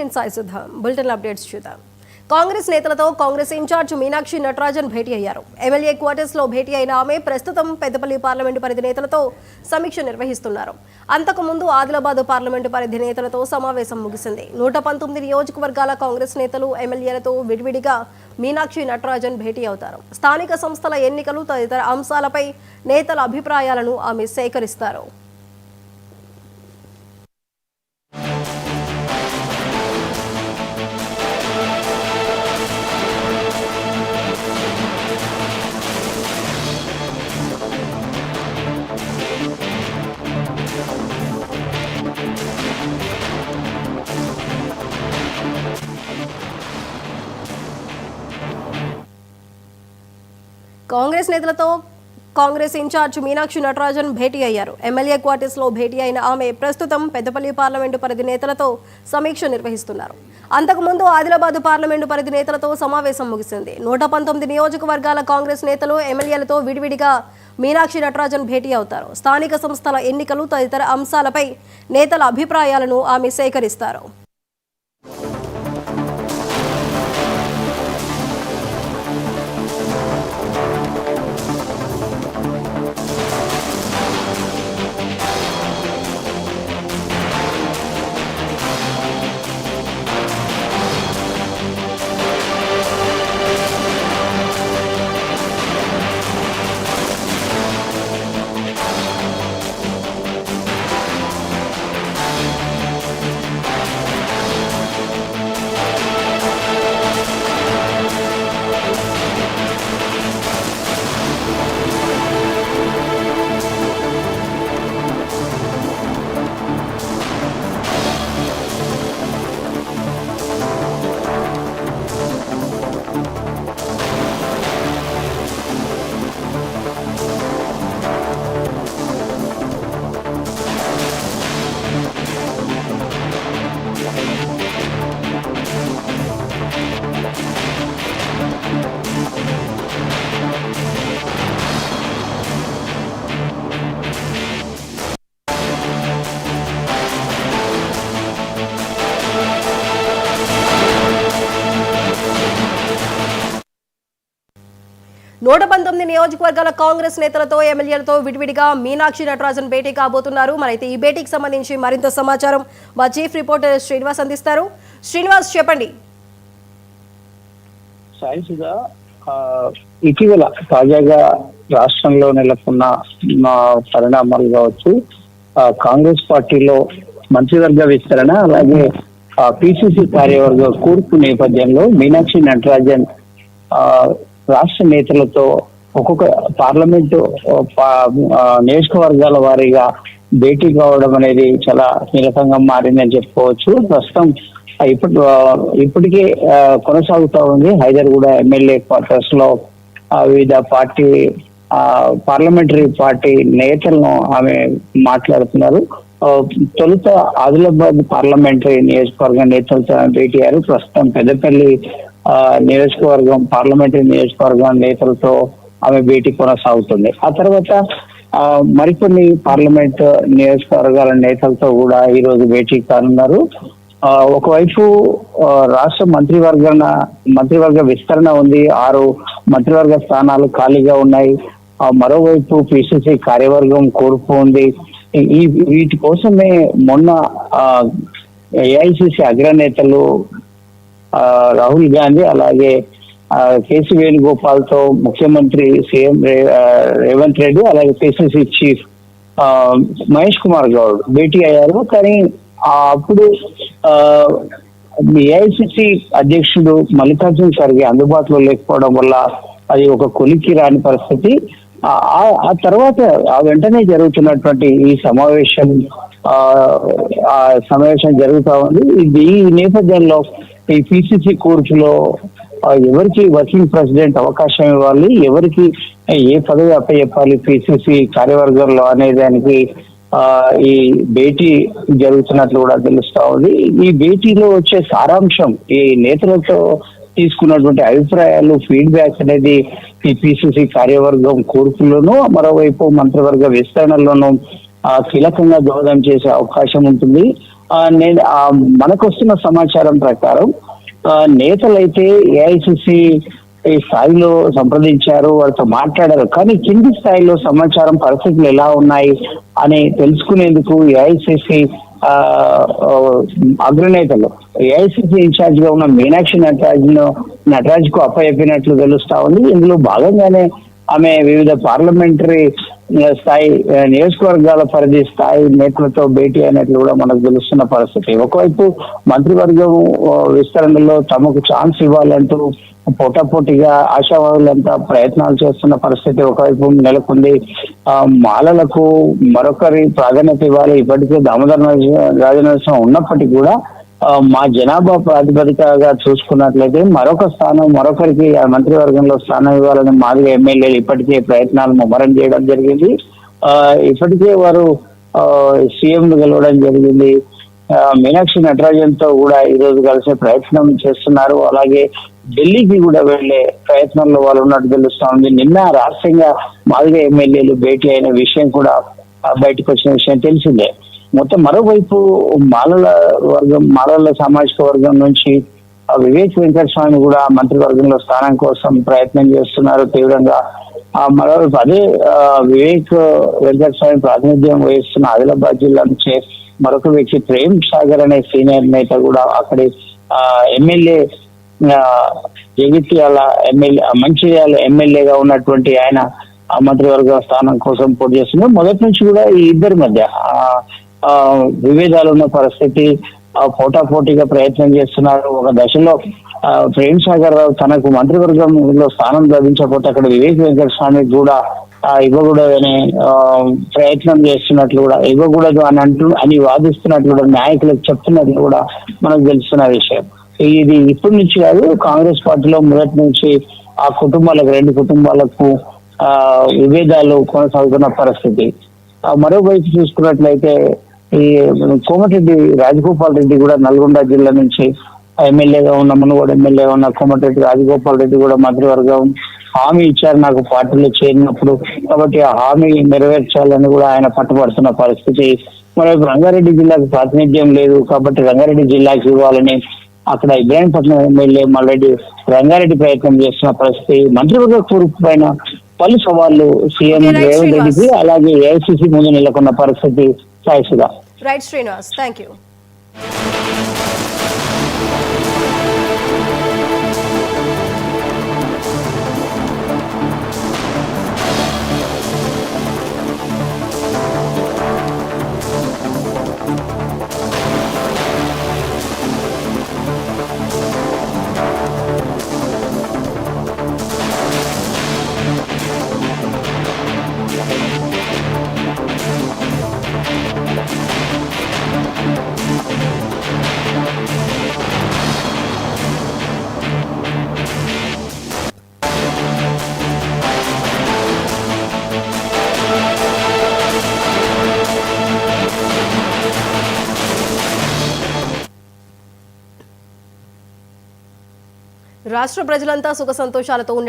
Bulletin Sai Sudha bulletin updates చూద్దాం. కాంగ్రెస్ నేతలతో Congress incharge Meenakshi Natarajan భేటీ అయ్యారు. ఎమ్మెల్యే క్వార్టర్స్ లో భేటీ అయిన ఆమె ప్రస్తుతం పెద్దపల్లి పార్లమెంటు పరిధి నేతలతో సమీక్ష నిర్వహిస్తున్నారు. అంతకుముందు ఆదిలాబాద్ పార్లమెంటు పరిధి నేతలతో సమావేశం ముగిసింది. 119 నియోజకవర్గాల కాంగ్రెస్ నేతలు ఎమ్మెల్యేలతో విడివిడిగా మీనాక్షి నటరాజన్ భేటీ అవుతారు. స్థానిక సంస్థల ఎన్నికలు తదితర అంశాలపై నేతల అభిప్రాయాలను ఆమె సేకరిస్తారు. కాంగ్రెస్ నేతలతో కాంగ్రెస్ ఇన్ఛార్జ్ మీనాక్షి నటరాజన్ భేటీ అయ్యారు. ఎమ్మెల్యే క్వార్టర్స్ లో భేటీ అయిన ఆమె ప్రస్తుతం పెద్దపల్లి పార్లమెంటు పరిధి నేతలతో సమీక్ష నిర్వహిస్తున్నారు. అంతకుముందు ఆదిలాబాద్ పార్లమెంటు పరిధి నేతలతో సమావేశం ముగిసింది. 119 నియోజకవర్గాల కాంగ్రెస్ నేతలు ఎమ్మెల్యేలతో విడివిడిగా మీనాక్షి నటరాజన్ భేటీ అవుతారు. స్థానిక సంస్థల ఎన్నికలు తదితర అంశాలపై నేతల అభిప్రాయాలను ఆమె సేకరిస్తారు. నూట 19 నియోజకవర్గాల కాంగ్రెస్ నేతలతో ఎమ్మెల్యేలతో విడివిడిగా మీనాక్షి నటరాజన్ భేటీ కాబోతున్నారు. మరైతే ఈ భేటీకి సంబంధించి మరింత సమాచారం మా చీఫ్ రిపోర్టర్ శ్రీనివాస్ అందిస్తారు. శ్రీనివాస్, చెప్పండి. సాయిసుగా ఇటీవల తాజాగా రాష్ట్రంలో నెలకొన్న పరిణామాలు కావచ్చు, కాంగ్రెస్ పార్టీలో మంత్రివర్గ విస్తరణ, అలాగే పిసిసి కార్యవర్గ కూర్పు నేపథ్యంలో మీనాక్షి నటరాజన్ రాష్ట్ర నేతలతో ఒక్కొక్క పార్లమెంటు నియోజకవర్గాల వారీగా భేటీ కావడం అనేది చాలా కీలకంగా మారిందని చెప్పుకోవచ్చు. ప్రస్తుతం ఇప్పటికే కొనసాగుతూ ఉంది. హైదర్గూడ ఎమ్మెల్యే క్వార్టర్స్ లో వివిధ పార్టీ పార్లమెంటరీ పార్టీ నేతలను ఆమె మాట్లాడుతున్నారు. తొలుత ఆదిలాబాద్ పార్లమెంటరీ నియోజకవర్గ నేతలతో భేటీ అయ్యారు. ప్రస్తుతం పెద్దపల్లి నియోజకవర్గం పార్లమెంటరీ నియోజకవర్గం నేతలతో ఆమె భేటీ కొనసాగుతుంది. ఆ తర్వాత మరికొన్ని పార్లమెంట్ నియోజకవర్గాల నేతలతో కూడా ఈ రోజు భేటీ కానున్నారు. ఒకవైపు రాష్ట్ర మంత్రివర్గ విస్తరణ ఉంది. 6 మంత్రివర్గ స్థానాలు ఖాళీగా ఉన్నాయి. మరోవైపు పిసిసి కార్యవర్గం కూర్పు ఉంది. వీటి కోసమే మొన్న ఏఐసిసి అగ్రనేతలు రాహుల్ గాంధీ అలాగే కేసీ వేణుగోపాల్ తో ముఖ్యమంత్రి సీఎం రేవంత్ రెడ్డి అలాగే పిసిసి చీఫ్ మహేష్ కుమార్ గౌడ్ భేటీ అయ్యారు. కానీ అప్పుడు ఏఐసిసి అధ్యక్షుడు మల్లికార్జున ఖర్గే అందుబాటులో లేకపోవడం వల్ల అది ఒక కొలికి రాని పరిస్థితి. ఆ తర్వాత వెంటనే జరుగుతున్నటువంటి ఈ సమావేశం జరుగుతూ ఉంది. ఈ నేపథ్యంలో ఈ పిసిసి కూర్పులో ఎవరికి వర్కింగ్ ప్రెసిడెంట్ అవకాశం ఇవ్వాలి, ఎవరికి ఏ పదవి అప్పచెప్పాలి పిసిసి కార్యవర్గంలో అనే దానికి ఈ భేటీ జరుగుతున్నట్లు కూడా తెలుస్తా ఉంది. ఈ భేటీలో వచ్చే సారాంశం, ఈ నేతలతో తీసుకున్నటువంటి అభిప్రాయాలు, ఫీడ్బ్యాక్ అనేది ఈ పిసిసి కార్యవర్గం కూర్పులోనూ మరోవైపు మంత్రివర్గ విస్తరణలోనూ కీలకంగా దోహదం చేసే అవకాశం ఉంటుంది. నేను మనకు వస్తున్న సమాచారం ప్రకారం నేతలైతే ఏఐసిసి ఈ స్థాయిలో సంప్రదించారు, వాళ్ళతో మాట్లాడారు. కానీ కింది స్థాయిలో సమాచారం పరిస్థితులు ఎలా ఉన్నాయి అని తెలుసుకునేందుకు ఏఐసిసి అగ్రనేతలు ఏఐసిసి ఇన్ఛార్జ్ గా ఉన్న మీనాక్షి నటరాజ్ కు అప్పచెప్పినట్లు తెలుస్తా ఉంది. ఇందులో భాగంగానే ఆమె వివిధ పార్లమెంటరీ స్థాయి నియోజకవర్గాల పరిధి స్థాయి నేతలతో భేటీ అయినట్లు కూడా మనకు తెలుస్తున్న పరిస్థితి. ఒకవైపు మంత్రివర్గం విస్తరణలో తమకు ఛాన్స్ ఇవ్వాలంటూ పోటాపోటీగా ఆశావాదులంతా ప్రయత్నాలు చేస్తున్న పరిస్థితి ఒకవైపు నెలకొంది. మాలలకు మరొకరి ప్రాధాన్యత ఇవ్వాలి. ఇప్పటికే దామోదర రాజనరసింహ ఉన్నప్పటికీ కూడా మా జనాభా ప్రాతిపదికగా చూసుకున్నట్లయితే మరొక స్థానం మరొకరికి ఆ మంత్రివర్గంలో స్థానం ఇవ్వాలని మాదిగ ఎమ్మెల్యేలు ఇప్పటికే ప్రయత్నాలు ముమ్మరం చేయడం జరిగింది. ఇప్పటికే వారు సీఎం గెలవడం జరిగింది. మీనాక్షి నటరాజన్ తో కూడా ఈ రోజు కలిసే ప్రయత్నం చేస్తున్నారు. అలాగే ఢిల్లీకి కూడా వెళ్లే ప్రయత్నంలో వాళ్ళు ఉన్నట్టు తెలుస్తా ఉంది. నిన్న రహస్యంగా మాదిగ ఎమ్మెల్యేలు భేటీ అయిన విషయం కూడా బయటకు వచ్చిన విషయం తెలిసిందే. మొత్తం మరోవైపు మాలల సామాజిక వర్గం నుంచి వివేక్ వెంకటస్వామి కూడా మంత్రివర్గంలో స్థానం కోసం ప్రయత్నం చేస్తున్నారు తీవ్రంగా. మరోవైపు అదే వివేక్ వెంకటస్వామి ప్రాతినిధ్యం వహిస్తున్న ఆదిలాబాద్ జిల్లా నుంచి మరొక వ్యక్తి ప్రేమ్ సాగర్ అనే సీనియర్ నేత కూడా అక్కడి ఎమ్మెల్యే జగిత్యాల ఎమ్మెల్యే మంచిర్యాల ఎమ్మెల్యేగా ఉన్నటువంటి ఆయన మంత్రివర్గ స్థానం కోసం పోటీ చేస్తున్నారు. మొదటి నుంచి కూడా ఈ ఇద్దరి మధ్య విభేదాలు ఉన్న పరిస్థితి, పోటాపోటీగా ప్రయత్నం చేస్తున్నారు. ఒక దశలో ప్రేమ్ సాగర్ రావు తనకు మంత్రివర్గంలో స్థానం లభించకపోతే అక్కడ వివేక్ వెంకటస్వామి కూడా ఇవ్వకూడదని ప్రయత్నం చేస్తున్నట్లు కూడా ఇవ్వకూడదు అని వాదిస్తున్నట్లు కూడా నాయకులకు చెప్తున్నట్లు కూడా మనకు తెలుస్తున్న విషయం. ఇది ఇప్పటి నుంచి కాదు, కాంగ్రెస్ పార్టీలో మొదటి నుంచి ఆ కుటుంబాలకు రెండు కుటుంబాలకు విభేదాలు కొనసాగుతున్న పరిస్థితి. మరోవైపు చూసుకున్నట్లయితే ఈ కోమటిరెడ్డి రాజగోపాల్ రెడ్డి కూడా నల్గొండ జిల్లా నుంచి ఎమ్మెల్యేగా ఉన్న మునుగోడు ఎమ్మెల్యేగా ఉన్న కోమటిరెడ్డి రాజగోపాల్ రెడ్డి కూడా మంత్రివర్గం హామీ ఇచ్చారు నాకు పార్టీలో చేరినప్పుడు, కాబట్టి ఆ హామీ నెరవేర్చాలని కూడా ఆయన పట్టుబడుతున్న పరిస్థితి. మరోవైపు రంగారెడ్డి జిల్లాకు ప్రాతినిధ్యం లేదు కాబట్టి రంగారెడ్డి జిల్లాకి ఇవ్వాలని అక్కడ ఇబ్రాహీంపట్నం ఎమ్మెల్యే మల్రెడ్డి రంగారెడ్డి ప్రయత్నం చేస్తున్న పరిస్థితి. మంత్రివర్గ కూర్పు పైన పలు సవాళ్లు సీఎం రేవంత్ రెడ్డికి అలాగే ఏఐసిసి ముందు నెలకొన్న పరిస్థితి. సాయిసుగా రైట్ శ్రీనివాస్, థ్యాంక్ యూ. రాష్ట్ర ప్రజలంతా సుఖ సంతోషాలతో